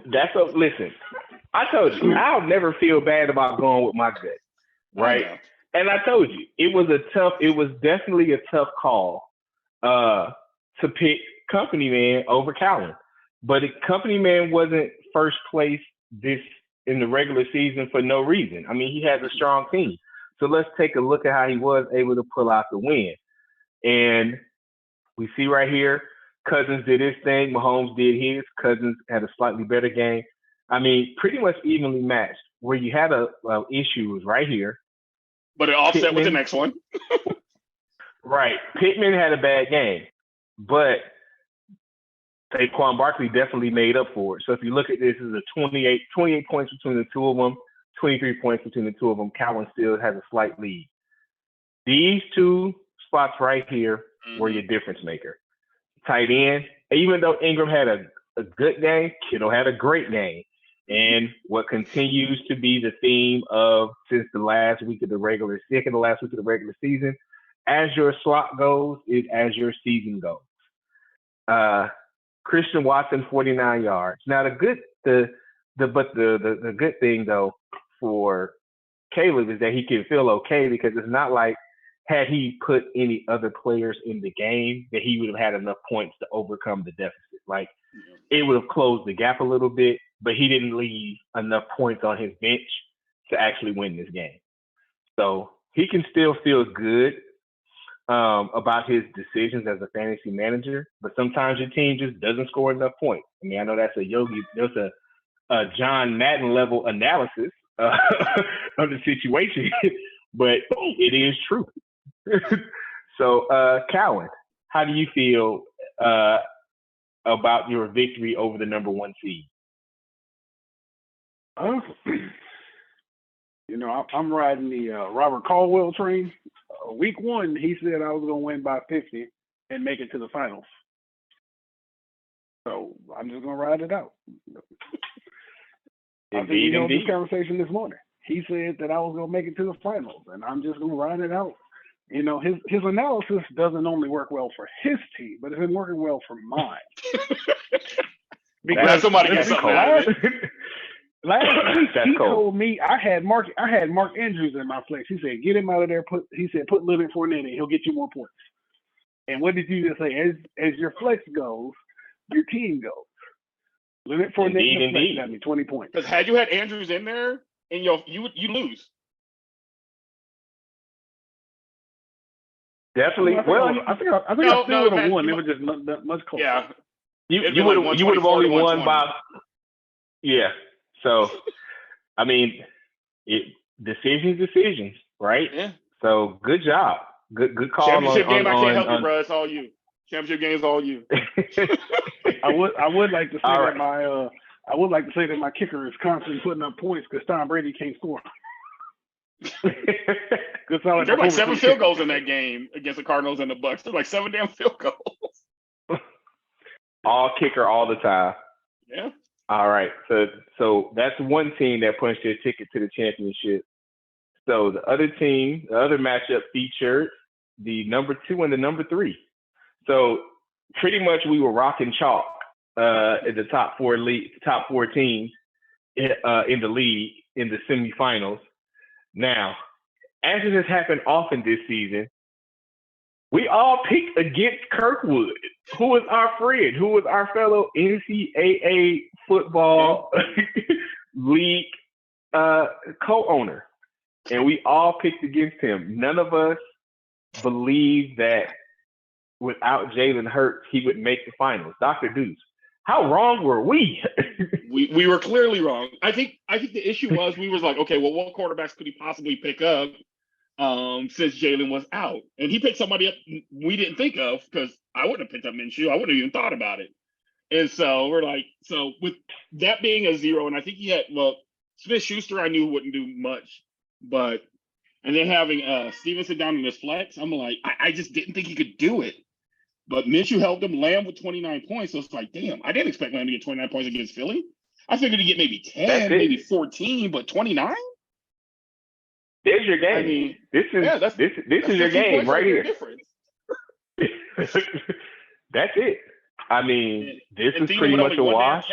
Listen, I told you, I'll never feel bad about going with my gut, right? And I told you, it was definitely a tough call to pick Company Man over Cowling. But Company Man wasn't first place in the regular season for no reason. I mean, he has a strong team. So let's take a look at how he was able to pull out the win. And we see right here, Cousins did his thing. Mahomes did his. Cousins had a slightly better game. I mean, pretty much evenly matched. Where you had a issue was right here. But it offset with the next one. Right. Pittman had a bad game. But Saquon Barkley definitely made up for it. So if you look at this, it's a 28 points between the two of them, 23 points between the two of them. Cowan still has a slight lead. These two spots right here were your difference maker. Tight end, even though Ingram had a good game, Kittle had a great game. And what continues to be the theme of since the last week of the regular season, as your slot goes is as your season goes. Christian Watson, 49 yards. Now the good thing though for Caleb is that he can feel okay because it's not like had he put any other players in the game that he would have had enough points to overcome the deficit. Like it would have closed the gap a little bit, but he didn't leave enough points on his bench to actually win this game. So he can still feel good about his decisions as a fantasy manager, but sometimes your team just doesn't score enough points. I mean, I know that's there's a John Madden level analysis of the situation, but it is true. So, Cowan, how do you feel about your victory over the number one seed? I'm riding the Robert Caldwell train. Week 1, he said I was going to win by 50 and make it to the finals. So I'm just going to ride it out. I think we had this conversation this morning. He said that I was going to make it to the finals, and I'm just going to ride it out. You know, his analysis doesn't only work well for his team, but it's been working well for mine. Because somebody got something out of it. Last week he told me I had Mark Andrews in my flex. He said, get him out of there. Put Leonard Fournette in. He'll get you more points. And what did you just say? As your flex goes, your team goes. Leonard Fournette in the flex got me 20 points. Because had you had Andrews in there, and you lose. Definitely. I think I still would have won. It was just not much closer. Yeah. You would have only won by. Yeah. So, I mean, decisions, right? Yeah. So, good job. Good call. Championship game, I can't help you, bro. It's all you. Championship game is all you. I would like to say that my kicker is constantly putting up points because Tom Brady can't score. There were like 7 field goals in that game against the Cardinals and the Bucs. There's like 7 damn field goals. All kicker all the time. Yeah. All right. So that's one team that punched their ticket to the championship. So the other matchup featured the number 2 and the number 3. So pretty much we were rocking chalk in the top four teams in the league in the semifinals. Now, as it has happened often this season, we all picked against Kirkwood, who was our friend, who was our fellow NCAA football league co-owner. And we all picked against him. None of us believed that without Jalen Hurts, he would make the finals. Dr. Deuce, how wrong were we? we were clearly wrong. I think the issue was we was like, okay, well, what quarterbacks could he possibly pick up since Jalen was out? And he picked somebody up we didn't think of because I wouldn't have picked up Minshew. I wouldn't have even thought about it. And so we're like, so with that being a 0, and I think he had, Smith-Schuster I knew wouldn't do much, and then having Stevenson down in his flex, I'm like, I just didn't think he could do it. But Minshew helped him. Lamb with 29 points. So it's like, damn, I didn't expect Lamb to get 29 points against Philly. I figured he'd get maybe 10, maybe 14, but 29? There's your game. I mean, this is your game right here. That's it. I mean, this is pretty much a wash.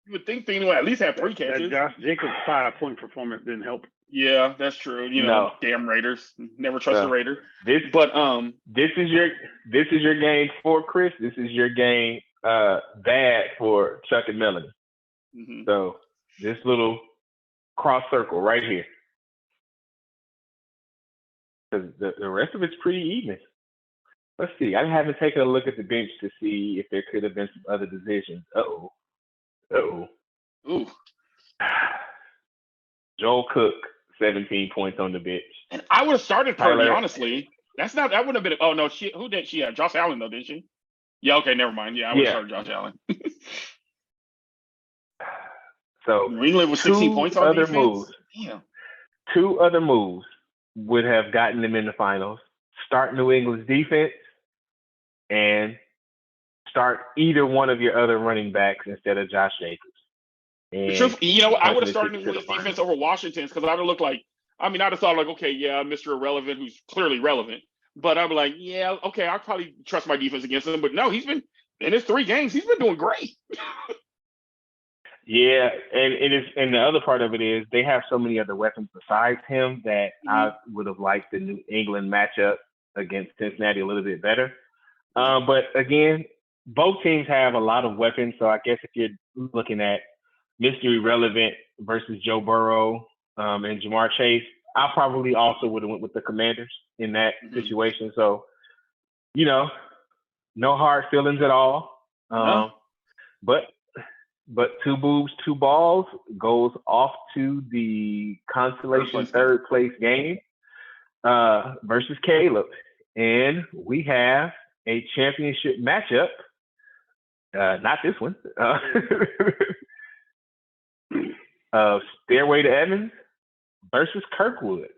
You would think Thielen would at least have 3 catches. That Josh Jacobs 5-point performance didn't help. Yeah, that's true. Damn Raiders. Never trust a Raider. This is your game for Chris. This is your game bad for Chuck and Melanie. Mm-hmm. So this little cross circle right here. Because the rest of it's pretty even. Let's see. I haven't taken a look at the bench to see if there could have been some other decisions. Uh-oh. Ooh. Joel Cook, 17 points on the bench. And I would have started Purdy, honestly. That wouldn't have been. Oh, no. Who did she have? Josh Allen, though, didn't she? Yeah, okay, never mind. Yeah, I would have started Josh Allen. So New England was 16 points on other defense. moves. Yeah. 2 other moves would have gotten them in the finals. Start New England's defense and start either one of your other running backs instead of Josh Jacobs. And I would have started New England's defense over Washington's because I would have looked like, I'd have thought like, okay, yeah, Mr. Irrelevant, who's clearly relevant. But I'm like, yeah, okay, I'll probably trust my defense against him. But no, he's been, in his 3 games, he's been doing great. Yeah, and the other part of it is they have so many other weapons besides him that I would have liked the New England matchup against Cincinnati a little bit better. But again, both teams have a lot of weapons. So I guess if you're looking at Mr. Irrelevant versus Joe Burrow and Jamar Chase, I probably also would have went with the Commanders in that situation. So, no hard feelings at all. But 2 boobs, 2 balls goes off to the consolation third place game versus Caleb. And we have a championship matchup. Not this one. Stairway to Evans versus Kirkwood.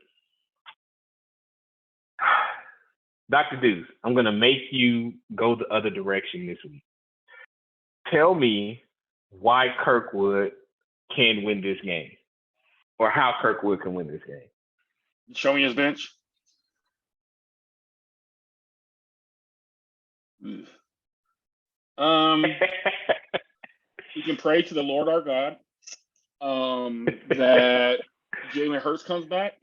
Dr. Deuce, I'm going to make you go the other direction this week. Tell me why Kirkwood can win this game, or how Kirkwood can win this game. Show me his bench. He can pray to the Lord our God that Jalen Hurts comes back,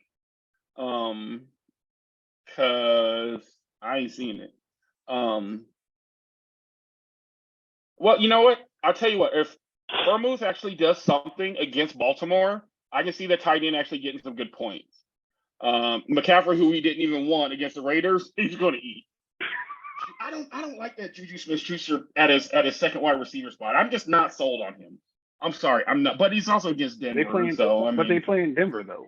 because I ain't seen it. Well, you know what? I'll tell you what. If Vermouth actually does something against Baltimore, I can see the tight end actually getting some good points. McCaffrey, who we didn't even want against the Raiders, he's going to eat. I don't like that Juju Smith-Schuster at his second wide receiver spot. I'm just not sold on him. I'm sorry, I'm not. But he's also against Denver. They play in Denver though.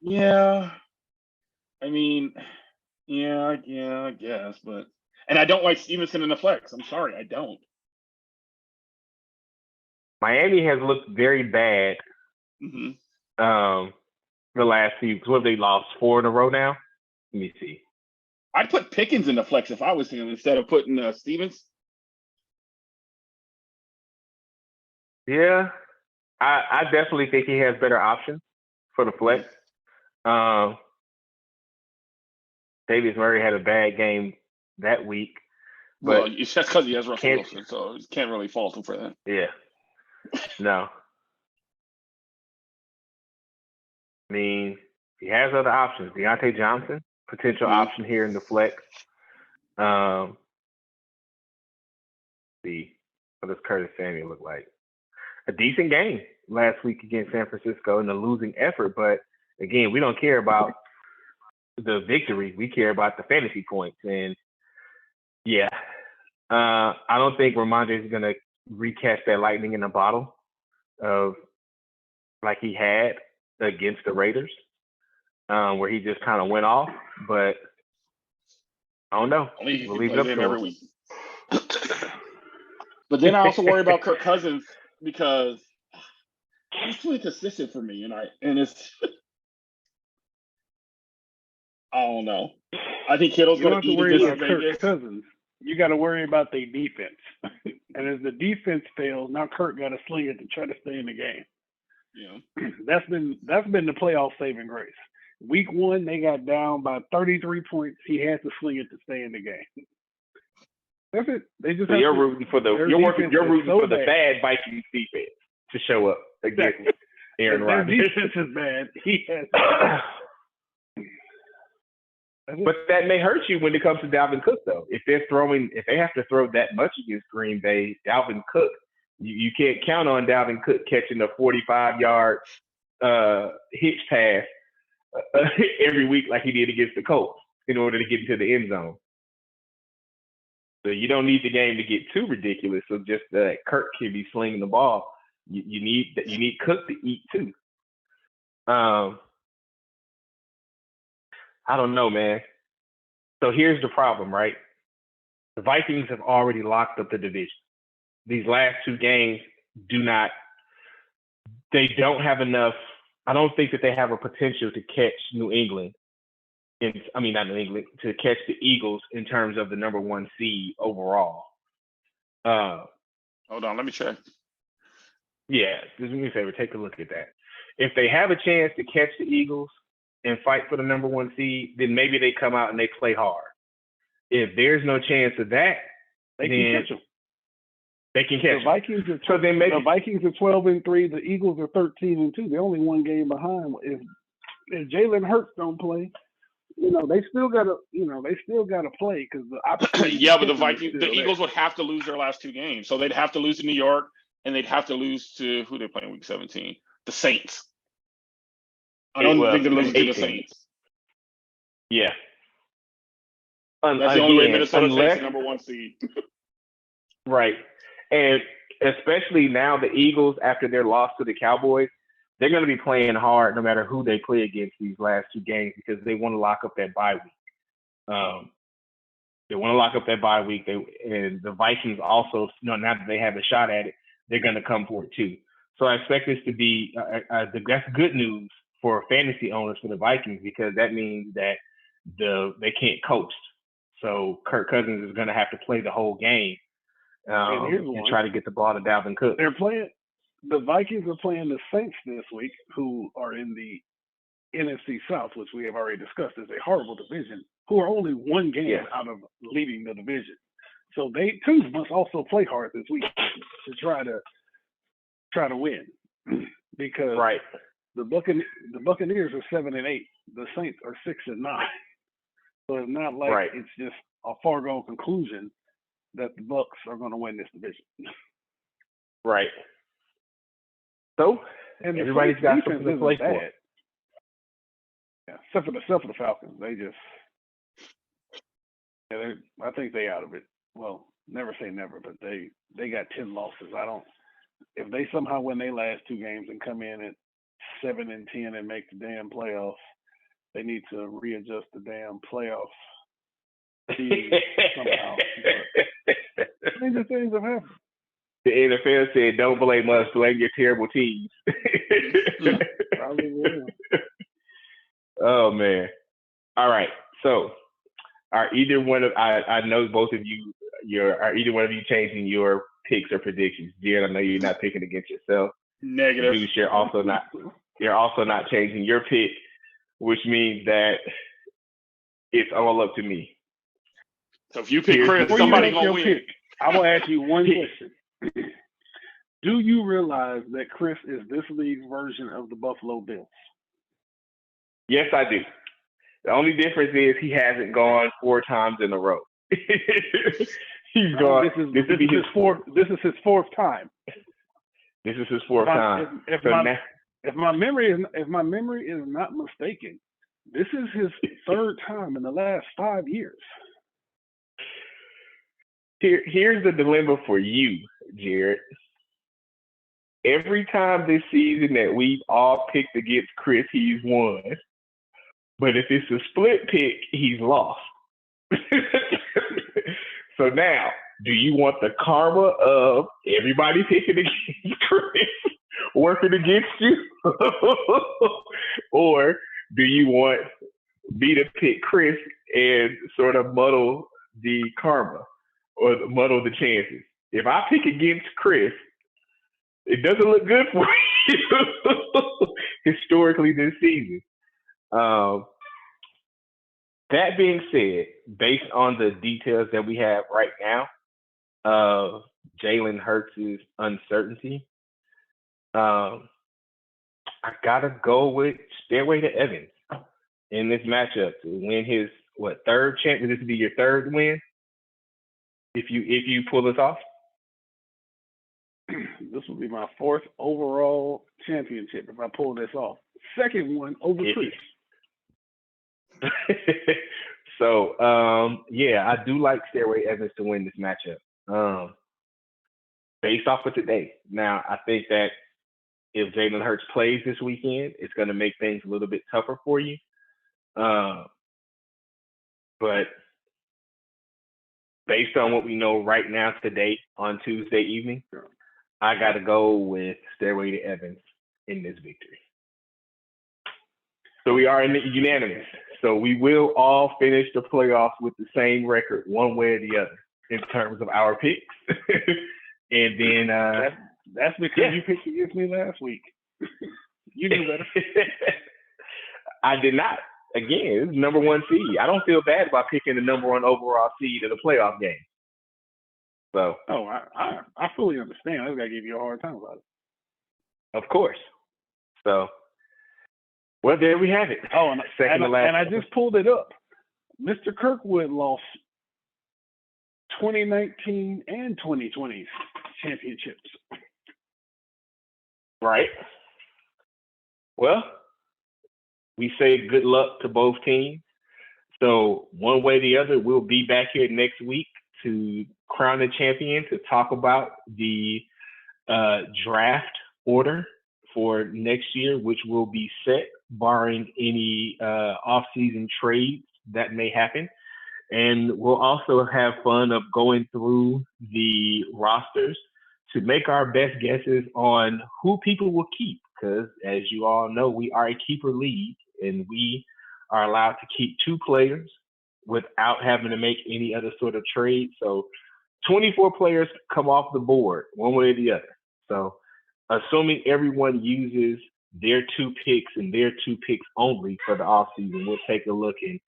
Yeah. I guess, but and I don't like Stevenson in the flex. I'm sorry, I don't. Miami has looked very bad the last few. What have they lost? 4 in a row now? Let me see. I'd put Pickens in the flex if I was him instead of putting Stevens. Yeah, I definitely think he has better options for the flex. Davis Murray had a bad game that week. Well, it's just because he has Russell Wilson, so you can't really fault him for that. Yeah. No. I mean, he has other options. Deontay Johnson, potential option here in the flex. See, what does Curtis Samuel look like? A decent game last week against San Francisco in a losing effort, but again, we don't care about the victory. We care about the fantasy points. And yeah, I don't think Ramondre is going to recatch that lightning in a bottle of like he had against the Raiders, where he just kind of went off. But I don't know. We'll leave it up to every week. But then I also worry about Kirk Cousins because he's too inconsistent for me, and it's I don't know. I think Kittle's going to eat worry against about Vegas. Kirk Cousins. You got to worry about their defense, and as the defense fails, now Kirk got to sling it to try to stay in the game. Yeah, that's been the playoff saving grace. Week 1, they got down by 33 points. He had to sling it to stay in the game. That's it. They just. So you're rooting for the bad Vikings defense to show up against Aaron Rodgers. Their defense is bad. He has. But that may hurt you when it comes to Dalvin Cook, though. If they have to throw that much against Green Bay, Dalvin Cook, you can't count on Dalvin Cook catching a 45-yard hitch pass every week like he did against the Colts in order to get into the end zone. So you don't need the game to get too ridiculous. So just that Kirk can be slinging the ball. You need Cook to eat too. I don't know, man. So here's the problem, right? The Vikings have already locked up the division. These last 2 games they don't have enough I don't think that they have a potential to catch New England. Not New England, to catch the Eagles in terms of the number 1 seed overall. Hold on, let me check. Yeah, do me a favor, take a look at that. If they have a chance to catch the Eagles and fight for the number 1 seed, then maybe they come out and they play hard. If there's no chance of that, they can catch them. They can catch the Vikings them. So then maybe the Vikings are 12-3. The Eagles are 13-2. They're only 1 game behind. If Jalen Hurts don't play, they still gotta play because yeah, but the Eagles would have to lose their last 2 games, so they'd have to lose to New York and they'd have to lose to who they play in Week 17, the Saints. I don't think they're losing to the Saints. Yeah, that's the only way Minnesota takes the number 1 seed. Right, and especially now the Eagles, after their loss to the Cowboys, they're going to be playing hard no matter who they play against these last 2 games because they want to lock up that bye week. They want to lock up that bye week. And the Vikings also, now that they have a shot at it, they're going to come for it too. So I expect this to be that's good news for fantasy owners for the Vikings because that means that they can't coast. So Kirk Cousins is going to have to play the whole game and try to get the ball to Dalvin Cook. The Vikings are playing the Saints this week, who are in the NFC South, which we have already discussed is a horrible division, who are only 1 game out of leading the division. So they too must also play hard this week to try to win, because the Bucaneers are 7-8, the Saints are 6-9. So it's not like it's just a foregone conclusion that the Bucs are going to win this division. Right. So everybody's got something to play for. Yeah, except for the Falcons, they just I think they out of it. Well, never say never, but they got 10 losses. If they somehow win their last 2 games and come in at 7-10 and make the damn playoffs, they need to readjust the damn playoffs somehow. Stranger things have happened. The NFL said, "Don't blame us, blame your terrible teams." Probably will. Oh man! All right. So, are either one of I know both of you are either one of you changing your picks or predictions? Jared, I know you're not picking against yourself. Negative. Deuce, you're also not changing your pick, which means that it's all up to me. So if you pick Chris, somebody's gonna win. I will ask you one question. Do you realize that Chris is this league's version of the Buffalo Bills? Yes, I do. The only difference is he hasn't gone 4 times in a row. He's gone. This is his fourth time. This is his 4th time. If my memory is not mistaken, this is his 3rd time in the last 5 years. Here's the dilemma for you, Jared. Every time this season that we've all picked against Chris, he's won. But if it's a split pick, he's lost. So now, do you want the karma of everybody picking against Chris working against you? Or do you want me to pick Chris and sort of muddle the karma or muddle the chances? If I pick against Chris, it doesn't look good for you historically this season. That being said, based on the details that we have right now of Jalen Hurts' uncertainty, I gotta go with Stairway to Evans in this matchup to win his 3rd chance. Will this be your 3rd win if you pull this off? This will be my 4th overall championship if I pull this off. 2nd one over Chris. So, I do like Stairway Evans to win this matchup. Based off of today. Now, I think that if Jalen Hurts plays this weekend, it's going to make things a little bit tougher for you. But based on what we know right now today on Tuesday evening, I got to go with Stairway to Evans in this victory. So we are unanimous. So we will all finish the playoffs with the same record, one way or the other, in terms of our picks. And then that's because you picked against me last week. You knew better. I did not. Again, it's number one seed. I don't feel bad about picking the number one overall seed in a playoff game. So. Oh, I fully understand. I just gotta give you a hard time about it. Of course. So. Well, there we have it. Oh, and I just pulled it up. Mr. Kirkwood lost 2019 and 2020 championships. Right. Well, we say good luck to both teams. So one way or the other, we'll be back here next week to crown the champion, to talk about the draft order for next year, which will be set barring any off-season trades that may happen. And we'll also have fun of going through the rosters to make our best guesses on who people will keep. Because as you all know, we are a keeper league, and we are allowed to keep 2 players without having to make any other sort of trade. So 24 players come off the board one way or the other. So assuming everyone uses their 2 picks and their 2 picks only for the offseason, we'll take a look and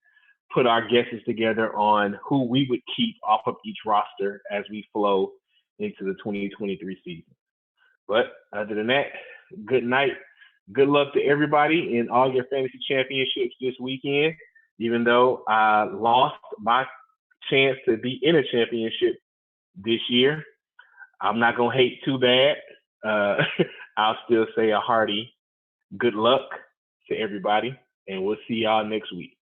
put our guesses together on who we would keep off of each roster as we flow into the 2023 season. But other than that, good night. Good luck to everybody in all your fantasy championships this weekend. Even though I lost my chance to be in a championship this year, I'm not going to hate too bad. I'll still say a hearty good luck to everybody, and we'll see y'all next week.